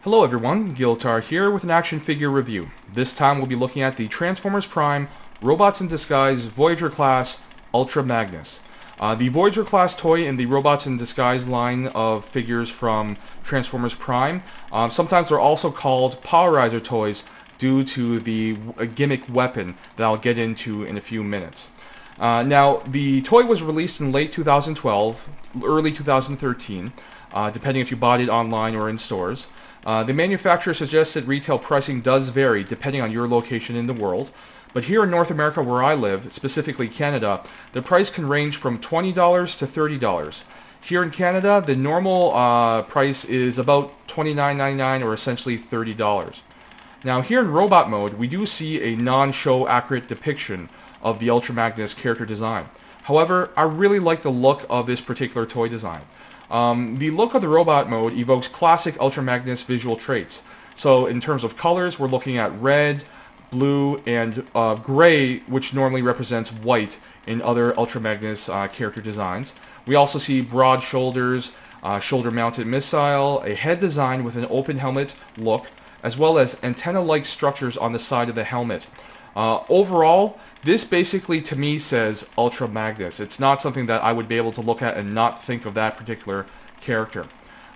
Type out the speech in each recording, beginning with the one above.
Hello everyone, Giltar here with an action figure review. This time we'll be looking at the Transformers Prime Robots in Disguise Voyager class Ultra Magnus. The Voyager class toy in the Robots in Disguise line of figures from Transformers Prime. Sometimes they're also called Powerizer toys due to the gimmick weapon that I'll get into in a few minutes. Now, the toy was released in late 2012, early 2013, depending if you bought it online or in stores. The manufacturer suggested retail pricing does vary depending on your location in the world, but here in North America where I live, specifically Canada, the price can range from $20 to $30. Here in Canada, the normal price is about $29.99 or essentially $30. Now here in robot mode, we do see a non-show accurate depiction of the Ultra Magnus character design. However, I really like the look of this particular toy design. The look of the robot mode evokes classic Ultra Magnus visual traits. So in terms of colors, we're looking at red, blue, and gray, which normally represents white in other Ultra Magnus character designs. We also see broad shoulders, shoulder-mounted missile, a head design with an open helmet look, as well as antenna-like structures on the side of the helmet. Overall, this basically to me says Ultra Magnus. It's not something that I would be able to look at and not think of that particular character.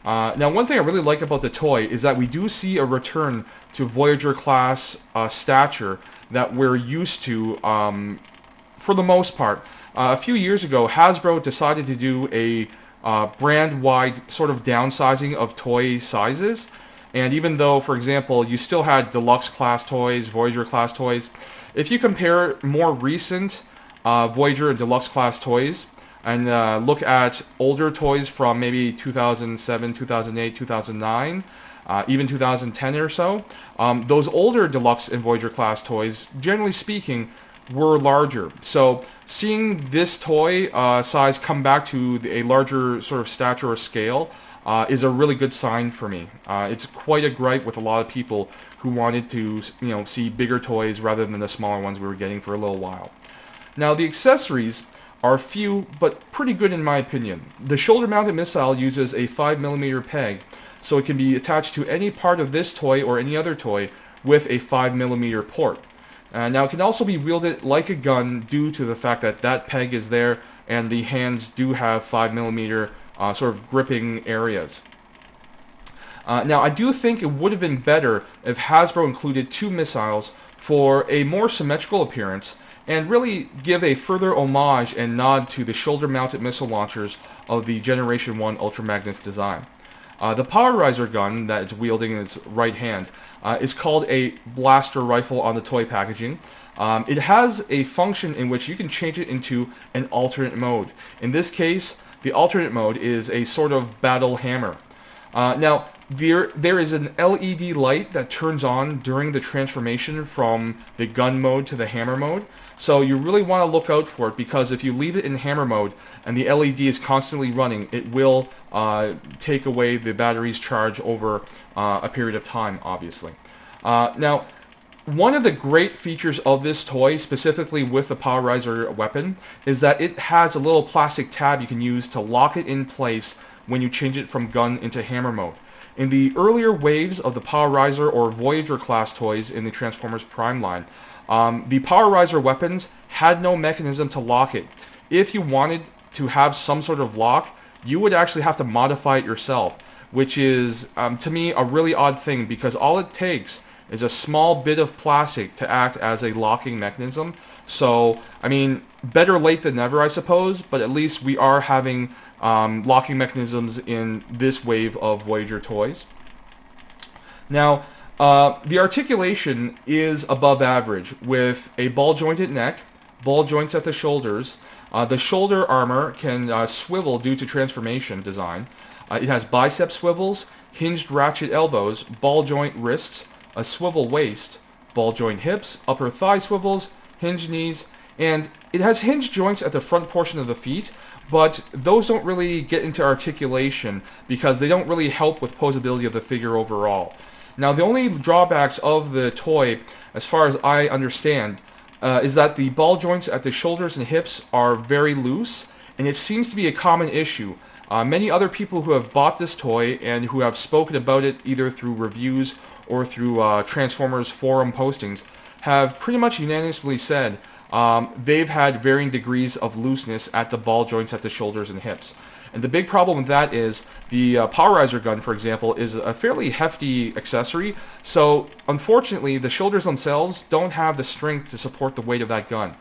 Now, one thing I really like about the toy is that we do see a return to Voyager class stature that we're used to for the most part. A few years ago, Hasbro decided to do a brand-wide sort of downsizing of toy sizes. And even though, for example, you still had Deluxe class toys, Voyager class toys, if you compare more recent Voyager and Deluxe class toys and look at older toys from maybe 2007, 2008, 2009, even 2010 or so, those older Deluxe and Voyager class toys, generally speaking, were larger. So seeing this toy size come back to a larger sort of stature or scale is a really good sign for me. It's quite a gripe with a lot of people who wanted to, see bigger toys rather than the smaller ones we were getting for a little while. Now, the accessories are few, but pretty good in my opinion. The shoulder-mounted missile uses a 5mm peg, so it can be attached to any part of this toy or any other toy with a 5mm port. Now, it can also be wielded like a gun due to the fact that that peg is there and the hands do have 5mm sort of gripping areas. Now, I do think it would have been better if Hasbro included two missiles for a more symmetrical appearance and really give a further homage and nod to the shoulder-mounted missile launchers of the Generation 1 Ultra Magnus design. The Powerizer gun that it's wielding in its right hand is called a blaster rifle on the toy packaging. It has a function in which you can change it into an alternate mode. In this case, the alternate mode is a sort of battle hammer. Now, there is an LED light that turns on during the transformation from the gun mode to the hammer mode. So you really want to look out for it, because if you leave it in hammer mode and the LED is constantly running, it will take away the battery's charge over a period of time, obviously. Now, one of the great features of this toy, specifically with the Powerizer weapon, is that it has a little plastic tab you can use to lock it in place when you change it from gun into hammer mode. In the earlier waves of the Powerizer or Voyager class toys in the Transformers Prime line, the Powerizer weapons had no mechanism to lock it. If you wanted to have some sort of lock, you would actually have to modify it yourself, which is, to me, a really odd thing, because all it takes is a small bit of plastic to act as a locking mechanism. So, I mean, better late than never, I suppose, but at least we are having locking mechanisms in this wave of Voyager toys. Now, the articulation is above average, with a ball-jointed neck, ball joints at the shoulders. The shoulder armor can swivel due to transformation design. It has bicep swivels, hinged ratchet elbows, ball joint wrists, a swivel waist, ball joint hips, upper thigh swivels, hinged knees, and it has hinged joints at the front portion of the feet, but those don't really get into articulation because they don't really help with posability of the figure overall. Now, the only drawbacks of the toy, as far as I understand, is that the ball joints at the shoulders and hips are very loose, and it seems to be a common issue. Many other people who have bought this toy and who have spoken about it either through reviews or through Transformers forum postings have pretty much unanimously said they've had varying degrees of looseness at the ball joints at the shoulders and hips. And the big problem with that is the Powerizer gun, for example, is a fairly hefty accessory. So unfortunately, the shoulders themselves don't have the strength to support the weight of that gun.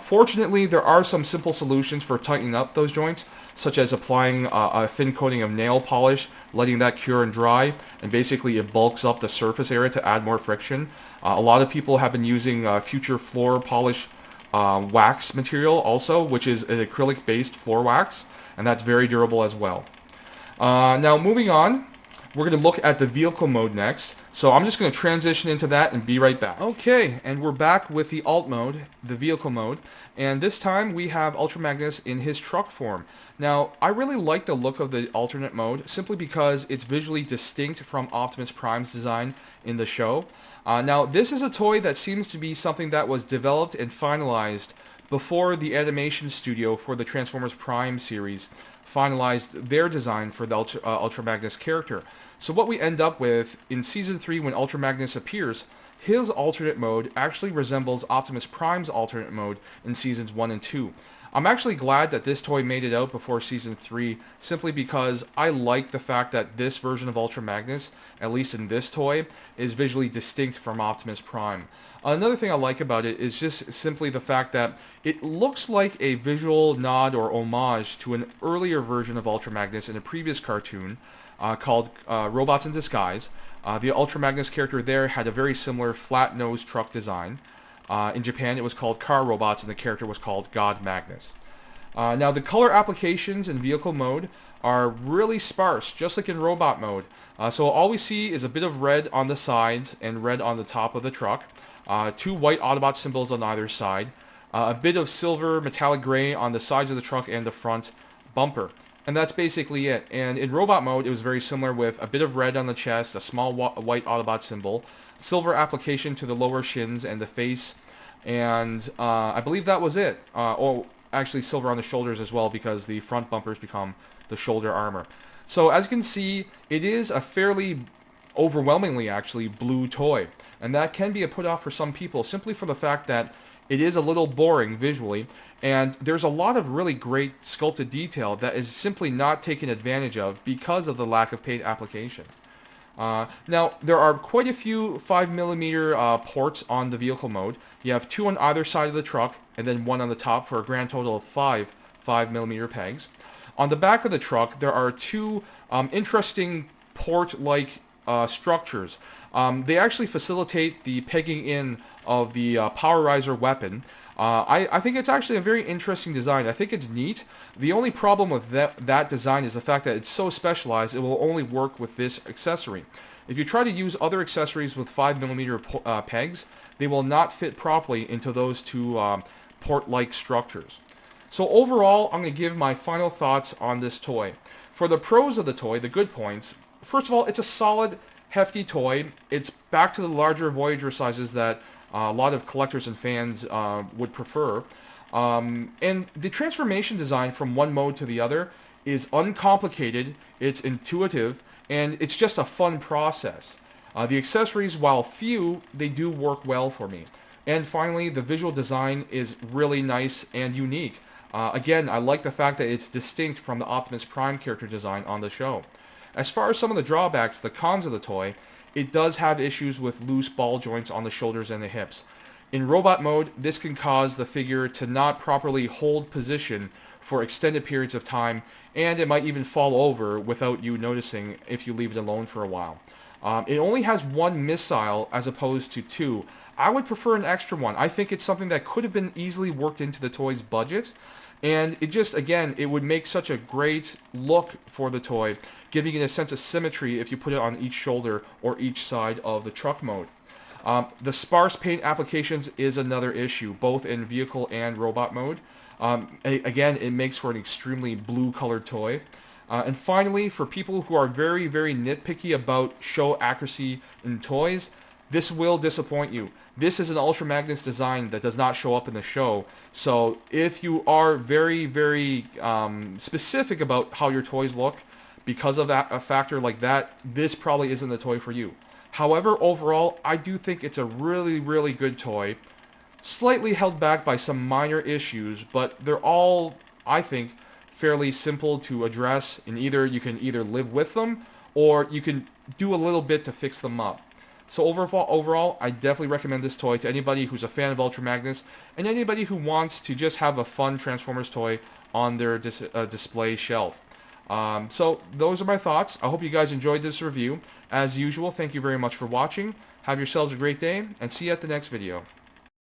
Fortunately, there are some simple solutions for tightening up those joints, such as applying a thin coating of nail polish, letting that cure and dry, and basically it bulks up the surface area to add more friction. A lot of people have been using Future Floor Polish wax material also, which is an acrylic-based floor wax, and that's very durable as well. Now moving on, we're going to look at the vehicle mode next. So I'm just going to transition into that and be right back. Okay, and we're back with the alt mode, the vehicle mode, and this time we have Ultra Magnus in his truck form. Now, I really like the look of the alternate mode simply because it's visually distinct from Optimus Prime's design in the show. Now, this is a toy that seems to be something that was developed and finalized before the animation studio for the Transformers Prime series finalized their design for the Ultra Magnus character. So what we end up with in Season 3 when Ultra Magnus appears, his alternate mode actually resembles Optimus Prime's alternate mode in Seasons 1 and 2. I'm actually glad that this toy made it out before Season 3 simply because I like the fact that this version of Ultra Magnus, at least in this toy, is visually distinct from Optimus Prime. Another thing I like about it is just simply the fact that it looks like a visual nod or homage to an earlier version of Ultra Magnus in a previous cartoon called Robots in Disguise. The Ultra Magnus character there had a very similar flat-nosed truck design. In Japan it was called Car Robots and the character was called God Magnus. Now the color applications in vehicle mode are really sparse, just like in robot mode. So all we see is a bit of red on the sides and red on the top of the truck. Two white Autobot symbols on either side. A bit of silver metallic gray on the sides of the truck and the front bumper. And that's basically it. And in robot mode, it was very similar with a bit of red on the chest, a small white Autobot symbol, silver application to the lower shins and the face, and I believe that was it. Oh, actually silver on the shoulders as well because the front bumpers become the shoulder armor. So as you can see, it is a fairly overwhelmingly actually blue toy. And that can be a put off for some people simply for the fact that it is a little boring visually, and there's a lot of really great sculpted detail that is simply not taken advantage of because of the lack of paint application. Now, there are quite a few 5mm ports on the vehicle mode. You have 2 on either side of the truck, and then 1 on the top for a grand total of 5 5mm pegs. On the back of the truck, there are 2 interesting port-like structures. They actually facilitate the pegging in of the Powerizer weapon. I think it's actually a very interesting design. I think it's neat. The only problem with that design is the fact that it's so specialized it will only work with this accessory. If you try to use other accessories with 5mm pegs, they will not fit properly into those 2 port-like structures. So overall, I'm going to give my final thoughts on this toy. For the pros of the toy, the good points, first of all, it's a solid, hefty toy. It's back to the larger Voyager sizes that a lot of collectors and fans would prefer. And the transformation design from one mode to the other is uncomplicated, it's intuitive, and it's just a fun process. The accessories, while few, they do work well for me. And finally, the visual design is really nice and unique. Again, I like the fact that it's distinct from the Optimus Prime character design on the show. As far as some of the drawbacks, the cons of the toy, it does have issues with loose ball joints on the shoulders and the hips. In robot mode, this can cause the figure to not properly hold position for extended periods of time, and it might even fall over without you noticing if you leave it alone for a while. It only has 1 missile as opposed to 2. I would prefer an extra one. I think it's something that could have been easily worked into the toy's budget, and it just, again, it would make such a great look for the toy, giving it a sense of symmetry if you put it on each shoulder or each side of the truck mode. The sparse paint applications is another issue, both in vehicle and robot mode. Again, it makes for an extremely blue-colored toy. And finally, for people who are very, very nitpicky about show accuracy in toys, this will disappoint you. This is an Ultra Magnus design that does not show up in the show. So if you are very, very specific about how your toys look, because of a factor like that, this probably isn't the toy for you. However, overall, I do think it's a really, really good toy. Slightly held back by some minor issues, but they're all, I think, fairly simple to address, and you can either live with them or you can do a little bit to fix them up. So overall, I definitely recommend this toy to anybody who's a fan of Ultra Magnus and anybody who wants to just have a fun Transformers toy on their display shelf. So those are my thoughts. I hope you guys enjoyed this review. As usual, thank you very much for watching. Have yourselves a great day, and see you at the next video.